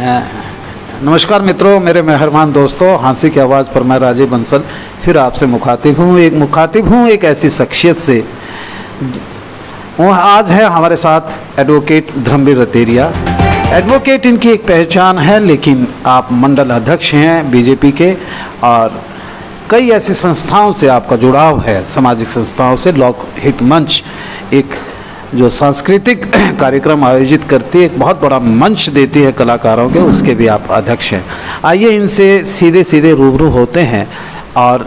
नमस्कार मित्रों, मेरे मेहरबान दोस्तों, हाँसी की आवाज़ पर मैं राजीव बंसल फिर आपसे मुखातिब हूँ एक ऐसी शख्सियत से। वो आज है हमारे साथ एडवोकेट धर्मवीर रतेरिया। एडवोकेट इनकी एक पहचान है, लेकिन आप मंडल अध्यक्ष हैं बीजेपी के और कई ऐसी संस्थाओं से आपका जुड़ाव है, सामाजिक संस्थाओं से। लोक हित मंच एक जो सांस्कृतिक कार्यक्रम आयोजित करती है, एक बहुत बड़ा मंच देती है कलाकारों के, उसके भी आप अध्यक्ष हैं। आइए इनसे सीधे सीधे रूबरू होते हैं। और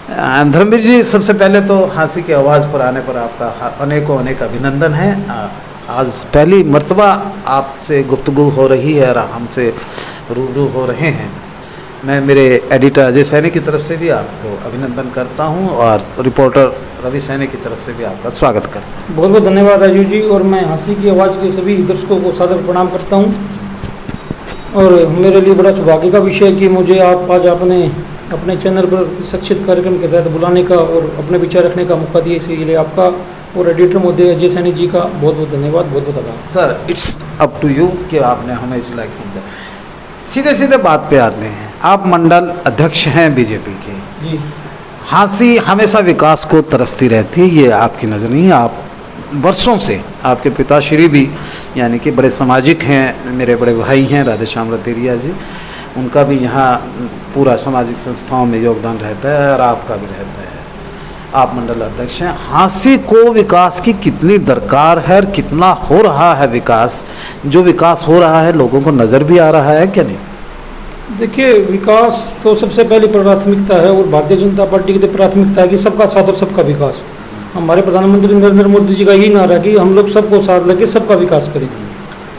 धर्मवीर जी, सबसे पहले तो हाँसी की आवाज़ पर आने पर आपका अनेकों अनेक अभिनंदन है। आज पहली मर्तबा आपसे गुफ्तगू हो रही है और हमसे रूबरू हो रहे हैं। मैं मेरे एडिटर अजय सैनी की तरफ से भी आपको अभिनंदन करता हूं और रिपोर्टर रवि सैनी की तरफ से भी आपका स्वागत करता हूं। बहुत बहुत धन्यवाद राजीव जी। और मैं हाँसी की आवाज़ के सभी दर्शकों को सादर प्रणाम करता हूं। और मेरे लिए बड़ा सौभाग्य का विषय है कि मुझे आप आज अपने चैनल पर शिक्षित कार्यक्रम के तहत बुलाने का और अपने विचार रखने का मौका दिए, इसलिए आपका और एडिटर महोदय अजय सैनी जी का बहुत बहुत धन्यवाद, बहुत बहुत आभार। Sir, it's up to you कि आपने हमें इस लायक समझा। सीधे सीधे बात पे आते हैं। आप मंडल अध्यक्ष हैं बीजेपी के जी। हाँसी हमेशा विकास को तरसती रहती है, ये आपकी नज़र नहीं है। आप वर्षों से, आपके पिताश्री भी यानी कि बड़े सामाजिक हैं, मेरे बड़े भाई हैं राधेश्याम रतेरिया जी, उनका भी यहाँ पूरा सामाजिक संस्थाओं में योगदान रहता है और आपका भी रहता है। आप मंडल अध्यक्ष हैं। हाँसी को विकास की कितनी दरकार है और कितना हो रहा है विकास? जो विकास हो रहा है लोगों को नज़र भी आ रहा है क्या नहीं? देखिए, विकास तो सबसे पहली प्राथमिकता है और भारतीय जनता पार्टी की तो प्राथमिकता है कि सबका साथ और सबका विकास। हमारे प्रधानमंत्री नरेंद्र मोदी जी का यही नारा है कि हम लोग सबको साथ लेके सबका विकास करें।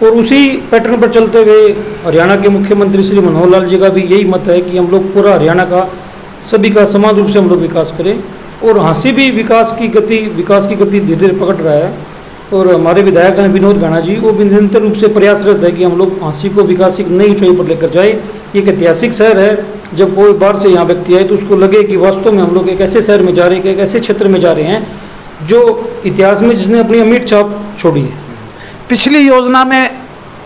और उसी पैटर्न पर चलते हुए हरियाणा के मुख्यमंत्री श्री मनोहर लाल जी का भी यही मत है कि हम लोग पूरा हरियाणा का सभी का समान रूप से हम लोग विकास करें। और हाँसी भी विकास की गति धीरे धीरे पकड़ रहा है। और हमारे विधायक हैं विनोद गाना जी, वो भी निरंतर रूप से प्रयासरत है कि हम लोग हाँसी को विकास की नई ऊंचाई पर लेकर जाए। ये एक ऐतिहासिक शहर है। जब कोई बाहर से यहाँ व्यक्ति आए तो उसको लगे कि वास्तव में हम लोग एक ऐसे शहर में जा रहे हैं, एक ऐसे क्षेत्र में जा रहे हैं जो इतिहास में जिसने अपनी अमिट छाप छोड़ी है। पिछली योजना में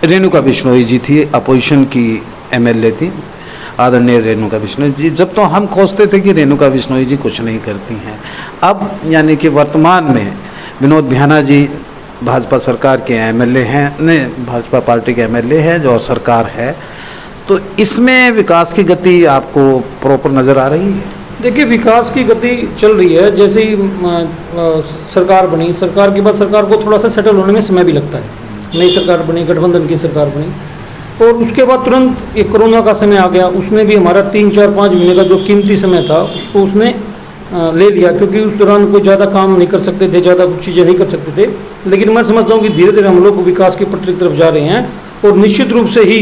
रेणुका बिश्नोई जी थी, अपोजिशन की एमएलए थी, आदरणीय रेणुका बिश्नोई जी। जब तो हम खोजते थे कि रेणुका बिश्नोई जी कुछ नहीं करती हैं, अब यानी कि वर्तमान में विनोद बिहाना जी भाजपा सरकार के एमएलए हैं, भाजपा पार्टी के एमएलए हैं जो सरकार है, तो इसमें विकास की गति आपको प्रॉपर नज़र आ रही है? देखिए, विकास की गति चल रही है। जैसे ही सरकार बनी, सरकार के बाद सरकार को थोड़ा सा सेटल होने में समय भी लगता है। नई सरकार बनी, गठबंधन की सरकार बनी, और उसके बाद तुरंत एक कोरोना का समय आ गया। उसने भी हमारा 3, 4, 5 महीने का जो कीमती समय था उसको उसने ले लिया, क्योंकि उस दौरान कोई ज़्यादा काम नहीं कर सकते थे, ज़्यादा कुछ चीज़ें नहीं कर सकते थे। लेकिन मैं समझता हूँ कि धीरे धीरे हम लोग विकास की पटरी की तरफ जा रहे हैं। और निश्चित रूप से ही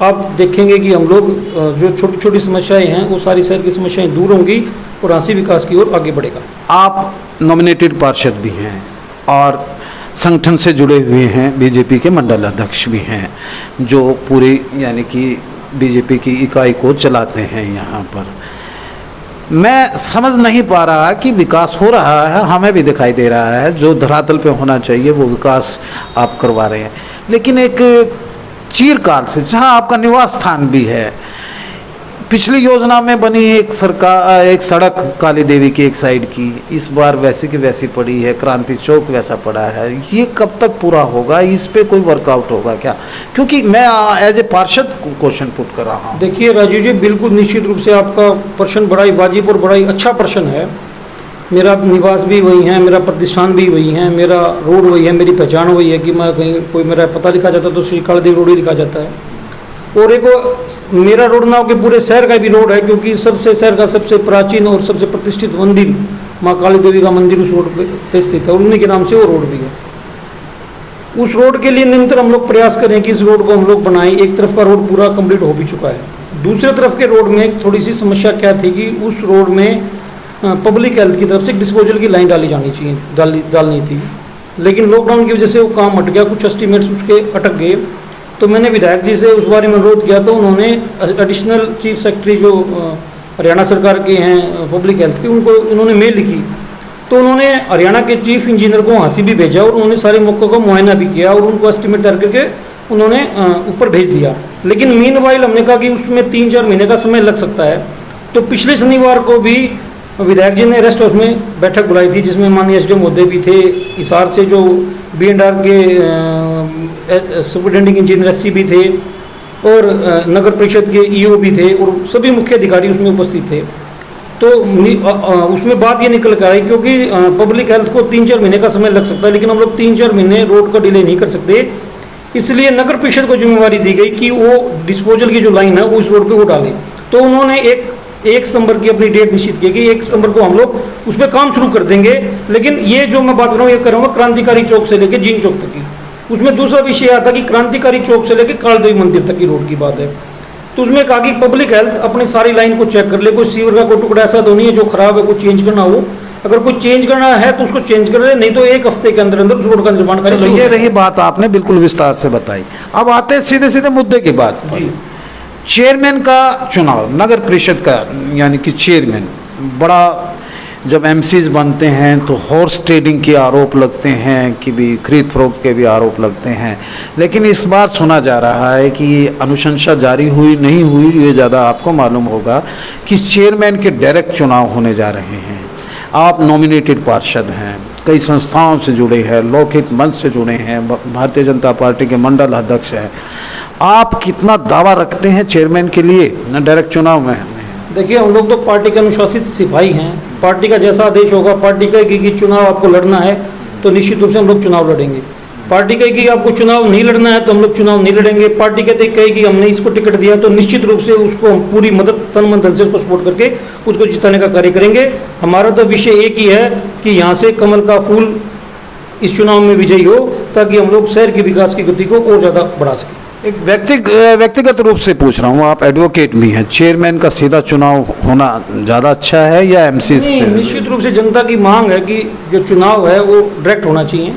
आप देखेंगे कि हम लोग जो छोटी छोटी समस्याएं हैं वो सारी शहर की समस्याएं दूर होंगी और हाँसी विकास की ओर आगे बढ़ेगा। आप नॉमिनेटेड पार्षद भी हैं और संगठन से जुड़े हुए हैं, बीजेपी के मंडल अध्यक्ष भी हैं, जो पूरी यानी कि बीजेपी की इकाई को चलाते हैं यहाँ पर। मैं समझ नहीं पा रहा कि विकास हो रहा है, हमें भी दिखाई दे रहा है, जो धरातल पे होना चाहिए वो विकास आप करवा रहे हैं। लेकिन एक चिरकाल से जहाँ आपका निवास स्थान भी है, पिछली योजना में बनी एक सड़क काली देवी की एक साइड की, इस बार वैसी की वैसी पड़ी है, क्रांति चौक वैसा पड़ा है। ये कब तक पूरा होगा? इस पे कोई वर्कआउट होगा क्या? क्योंकि मैं एज ए पार्षद क्वेश्चन पुट कर रहा हूँ। देखिए राजीव जी, बिल्कुल निश्चित रूप से आपका प्रश्न बड़ा ही वाजिब और बड़ा ही अच्छा प्रश्न है। मेरा निवास भी वही है, मेरा प्रतिष्ठान भी वही है, मेरा रोड वही है, मेरी पहचान वही है कि मैं कहीं कोई मेरा पता लिखा जाता तो श्री काली देवी रोड ही लिखा जाता है। और एक मेरा रोड ना हो के पूरे शहर का भी रोड है, क्योंकि शहर का सबसे प्राचीन और सबसे प्रतिष्ठित मंदिर माँ काली देवी का मंदिर उस रोड पे स्थित है और उन्हीं के नाम से वो रोड भी है। उस रोड के लिए निरंतर हम लोग प्रयास करें कि इस रोड को हम लोग बनाएं। एक तरफ का रोड पूरा कंप्लीट हो भी चुका है। दूसरे तरफ के रोड में थोड़ी सी समस्या क्या थी कि उस रोड में पब्लिक हेल्थ की तरफ से डिस्पोजल की लाइन डालनी थी, लेकिन लॉकडाउन की वजह से वो काम हट गया, कुछ एस्टिमेट्स उसके अटक गए। तो मैंने विधायक जी से उस बारे में अनुरोध किया, तो उन्होंने एडिशनल चीफ सेक्रेटरी जो हरियाणा सरकार के हैं पब्लिक हेल्थ के, उनको इन्होंने मेल लिखी। तो उन्होंने हरियाणा के चीफ इंजीनियर को हाँसी भी भेजा और उन्होंने सारे मौक़ों का मुआयना भी किया और उनको एस्टिमेट तैयार करके उन्होंने ऊपर भेज दिया। लेकिन मीनवाइल हमने कहा कि उसमें 3-4 महीने का समय लग सकता है। तो पिछले शनिवार को भी विधायक जी ने रेस्ट हाउस में बैठक बुलाई थी, जिसमें माननीय एसडीएम महोदय भी थे, हिसार से जो B&R के सुपरिटेंडिंग इंजीनियर SC भी थे और नगर परिषद के EO भी थे और सभी मुख्य अधिकारी उसमें उपस्थित थे। तो उसमें बात ये निकल कर आई, क्योंकि पब्लिक हेल्थ को 3-4 महीने का समय लग सकता है, लेकिन हम लोग 3-4 महीने रोड का डिले नहीं कर सकते, इसलिए नगर परिषद को जिम्मेवारी दी गई कि वो डिस्पोजल की जो लाइन है वो इस रोड पे वो डाले। तो उन्होंने 1 सितंबर की अपनी डेट निश्चित की कि 1 सितंबर को हम लोग उस पर काम शुरू कर देंगे। लेकिन ये जो मैं बात कर रहा हूँ ये कर रहा हूँ क्रांतिकारी चौक से लेकर जीन चौक तक की। उसमें दूसरा विषय आता कि क्रांतिकारी चौक से लेकर कालदेवी मंदिर तक की रोड की बात है। तो उसमें कहा कि पब्लिक हेल्थ अपनी सारी लाइन को चेक कर ले, कोई सीवर का कोई टुकड़ा ऐसा तो नहीं है जो खराब है, कोई चेंज करना हो, अगर कोई चेंज करना है तो उसको चेंज कर ले, नहीं तो 1 हफ्ते के अंदर अंदर उस रोड का निर्माण करें। चलो ये रही बात, आपने बिल्कुल विस्तार से बताई। अब आते हैं सीधे सीधे मुद्दे की बात। जी, चेयरमैन का चुनाव, नगर परिषद का यानी कि चेयरमैन, बड़ा जब MCs बनते हैं तो हॉर्स ट्रेडिंग के आरोप लगते हैं कि भी खरीद फरोख्त के भी आरोप लगते हैं। लेकिन इस बार सुना जा रहा है कि अनुशंसा जारी हुई नहीं हुई, ये ज़्यादा आपको मालूम होगा, कि चेयरमैन के डायरेक्ट चुनाव होने जा रहे हैं। आप नॉमिनेटेड पार्षद हैं, कई संस्थाओं से जुड़े हैं, लोकहित मंच से जुड़े हैं, भारतीय जनता पार्टी के मंडल अध्यक्ष हैं। आप कितना दावा रखते हैं चेयरमैन के लिए न डायरेक्ट चुनाव में? देखिए हम लोग तो पार्टी के अनुशासित सिपाही हैं। पार्टी का जैसा आदेश होगा, पार्टी कहेगी कि चुनाव आपको लड़ना है तो निश्चित रूप से हम लोग चुनाव लड़ेंगे। पार्टी कहेगी कि आपको चुनाव नहीं लड़ना है तो हम लोग चुनाव नहीं लड़ेंगे। पार्टी कहेगी हमने इसको टिकट दिया तो निश्चित रूप से उसको हम पूरी मदद तन मन धन से उसको सपोर्ट करके उसको जिताने का कार्य करेंगे। हमारा तो विषय एक ही है कि यहाँ से कमल का फूल इस चुनाव में विजयी हो, ताकि हम लोग शहर के विकास की गति को और ज़्यादा बढ़ा सकें। एक व्यक्तिगत रूप से पूछ रहा हूँ, आप एडवोकेट भी हैं, चेयरमैन का सीधा चुनाव होना ज़्यादा अच्छा है या MCs से? निश्चित रूप से जनता की मांग है कि जो चुनाव है वो डायरेक्ट होना चाहिए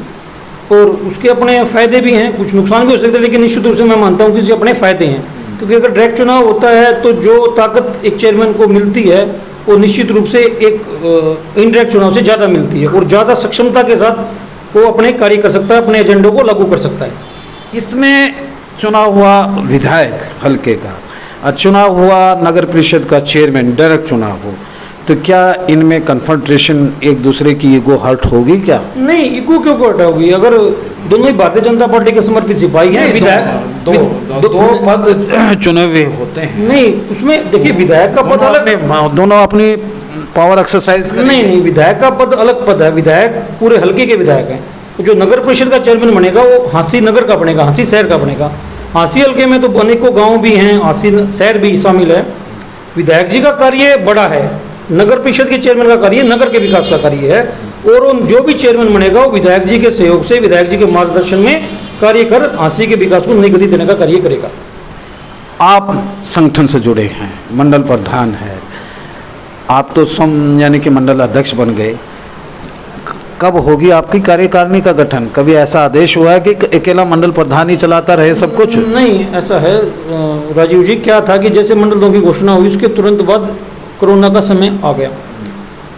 और उसके अपने फ़ायदे भी हैं, कुछ नुकसान भी हो सकते हैं, लेकिन निश्चित रूप से मैं मानता हूँ कि इसके अपने फ़ायदे हैं। क्योंकि अगर डायरेक्ट चुनाव होता है तो जो ताकत एक चेयरमैन को मिलती है वो निश्चित रूप से एक इनडायरेक्ट चुनाव से ज़्यादा मिलती है और ज़्यादा सक्षमता के साथ वो अपने कार्य कर सकता है, अपने एजेंडों को लागू कर सकता है। इसमें चुनाव हुआ विधायक हल्के का और चुनाव हुआ नगर परिषद का चेयरमैन, डायरेक्ट चुनाव हो, तो क्या इनमें कन्फ्रंटेशन, एक दूसरे की ईगो हर्ट होगी क्या? नहीं, ईगो क्यों हर्ट होगी? अगर दोनों ही भारतीय जनता पार्टी के समर्पित सिपाही हैं, विधायक दो पद चुने हुए होते हैं। नहीं, उसमें देखिए विधायक का पद अलग, दोनों अपनी पावर एक्सरसाइज करेंगे। नहीं, विधायक का पद अलग पद है। विधायक पूरे हल्के के विधायक हैं। जो नगर परिषद का चेयरमैन बनेगा वो हांसी नगर का बनेगा, हांसी शहर का बनेगा। हांसी हल्के में तो अनेकों गांव भी हैं, हांसी शहर भी शामिल है। विधायक जी का कार्य बड़ा है, नगर परिषद के चेयरमैन का कार्य नगर के विकास का कार्य है और उन जो भी चेयरमैन बनेगा वो विधायक जी के सहयोग से, विधायक जी के मार्गदर्शन में कार्य कर हांसी के विकास को नई गति देने का कार्य करेगा। आप संगठन से जुड़े हैं, मंडल प्रधान है, आप तो यानी कि मंडल अध्यक्ष बन गए। कब होगी आपकी कार्यकारिणी का गठन? कभी ऐसा आदेश हुआ है कि अकेला मंडल प्रधान ही चलाता रहे सब कुछ? नहीं, ऐसा है राजीव जी, क्या था कि जैसे मंडलों की घोषणा हुई उसके तुरंत बाद कोरोना का समय आ गया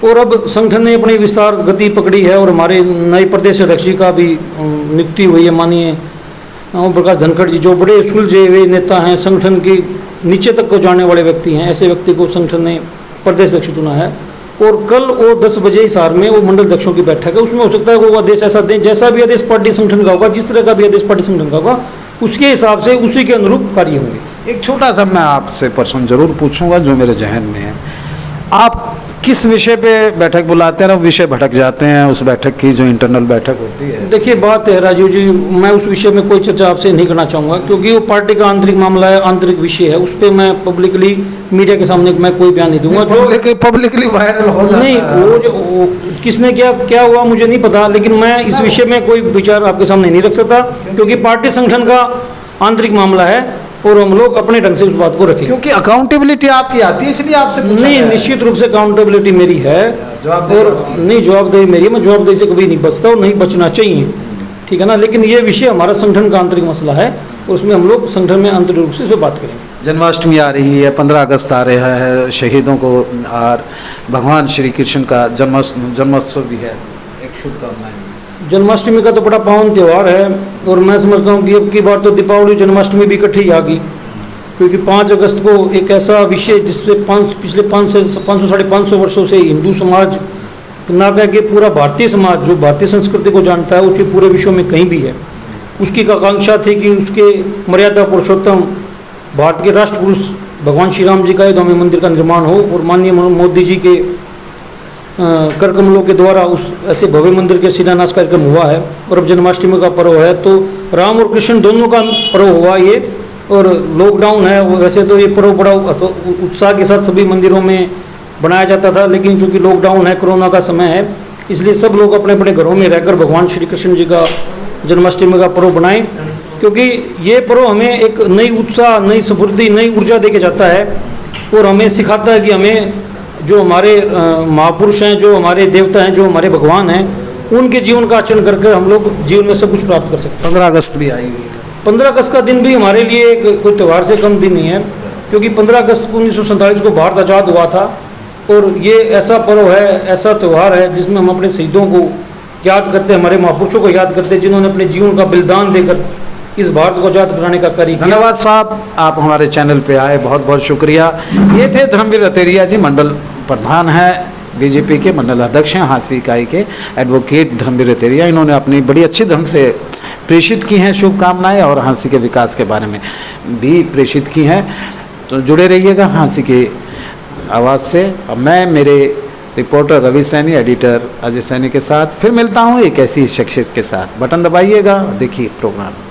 और अब संगठन ने अपनी विस्तार गति पकड़ी है और हमारे नए प्रदेश अध्यक्ष जी का भी नियुक्ति हुई है। माननीय ओम प्रकाश धनखड़ जी, जो बड़े सुलझे हुए नेता हैं, संगठन के नीचे तक को जाने वाले व्यक्ति हैं, ऐसे व्यक्ति को संगठन ने प्रदेश अध्यक्ष चुना है। और कल वो 10 बजे हिसार में वो मंडल अध्यक्षों की बैठक है, उसमें हो सकता है वो आदेश ऐसा दें, जैसा भी आदेश पार्टी संगठन का होगा, जिस तरह का भी आदेश पार्टी संगठन का होगा, उसके हिसाब से उसी के अनुरूप कार्य होंगे। एक छोटा सा मैं आपसे प्रश्न जरूर पूछूंगा जो मेरे जहन में है। आप किस विषय पे बैठक बुलाते हैं और विषय भटक जाते हैं उस बैठक की, जो इंटरनल बैठक होती है? देखिए बात है राजीव जी, मैं उस विषय में कोई चर्चा आपसे नहीं करना चाहूँगा क्योंकि वो पार्टी का आंतरिक मामला है, आंतरिक विषय है। उस पर मैं पब्लिकली मीडिया के सामने मैं कोई बयान नहीं दूंगा। जो पब्लिकली वायरल हो जाता नहीं, वो जो किसने क्या हुआ मुझे नहीं पता, लेकिन मैं इस विषय में कोई विचार आपके सामने नहीं रख सकता क्योंकि पार्टी संगठन का आंतरिक मामला है और हम लोग अपने ढंग से उस बात को रखें। क्योंकि अकाउंटेबिलिटी आपकी आती है इसलिए आपसे पूछा नहीं, निश्चित रूप से अकाउंटेबिलिटी मेरी है और नहीं जवाबदेही मेरी है, मैं जवाबदेही से कभी नहीं बचता और नहीं बचना चाहिए, ठीक है ना। लेकिन ये विषय हमारा संगठन का आंतरिक मसला है और उसमें हम लोग संगठन में आंतरिक रूप से बात करेंगे। जन्माष्टमी आ रही है, 15 अगस्त आ रहा है, शहीदों को और भगवान श्री कृष्ण का जन्मोत्सव भी है, एक शुभकामनाएं। जन्माष्टमी का तो बड़ा पावन त्यौहार है और मैं समझता हूँ कि अब की बार तो दीपावली जन्माष्टमी भी इकट्ठी आ गई क्योंकि 5 अगस्त को एक ऐसा विषय जिससे पिछले 500 साढ़े 500 वर्षों से हिंदू समाज ना कह के पूरा भारतीय समाज जो भारतीय संस्कृति को जानता है, उसके पूरे विश्व में कहीं भी है, उसकी आकांक्षा थी कि उसके मर्यादा पुरुषोत्तम भारत के राष्ट्र पुरुष भगवान श्री राम जी का अयोध्या में मंदिर का निर्माण हो। और माननीय मोदी जी के कर कमलों के द्वारा उस ऐसे भव्य मंदिर के शिलान्यास कार्यक्रम हुआ है। और अब जन्माष्टमी का पर्व है, तो राम और कृष्ण दोनों का पर्व हुआ ये। और लॉकडाउन है, वैसे तो ये पर्व बड़ा उत्साह के साथ सभी मंदिरों में बनाया जाता था, लेकिन चूँकि लॉकडाउन है, कोरोना का समय है, इसलिए सब लोग अपने अपने घरों में रहकर भगवान श्री कृष्ण जी का जन्माष्टमी का पर्व बनाएं, क्योंकि ये पर्व हमें एक नई उत्साह, नई समृद्धि, नई ऊर्जा दे के जाता है और हमें सिखाता है कि हमें जो हमारे महापुरुष हैं, जो हमारे देवता हैं, जो हमारे भगवान हैं, उनके जीवन का आचरण करके हम लोग जीवन में सब कुछ प्राप्त कर सकते हैं। 15 अगस्त भी आई हुई है। 15 अगस्त का दिन भी हमारे लिए कोई त्यौहार से कम दिन नहीं है, क्योंकि 15 अगस्त को 1947 को भारत आज़ाद हुआ था। और ये ऐसा पर्व है, ऐसा त्यौहार है जिसमें हम अपने शहीदों को याद करते हैं, हमारे महापुरुषों को याद करते हैं, जिन्होंने अपने जीवन का बलिदान देकर इस भारत को आज़ाद कराने का कार्य किया। धन्यवाद साहब, आप हमारे चैनल पे आए, बहुत बहुत शुक्रिया। ये थे धर्मवीर रतेरिया जी, मंडल प्रधान है बीजेपी के, मंडल अध्यक्ष हैं हांसी इकाई के, एडवोकेट धर्मवीर रतेरिया। इन्होंने अपनी बड़ी अच्छी ढंग से प्रेषित की हैं शुभकामनाएं और हांसी के विकास के बारे में भी प्रेषित की हैं। तो जुड़े रहिएगा हांसी की आवाज़ से। अब मैं मेरे रिपोर्टर रवि सैनी, एडिटर अजय सैनी के साथ फिर मिलता हूँ एक ऐसी शख्सियत के साथ। बटन दबाइएगा, देखिए प्रोग्राम।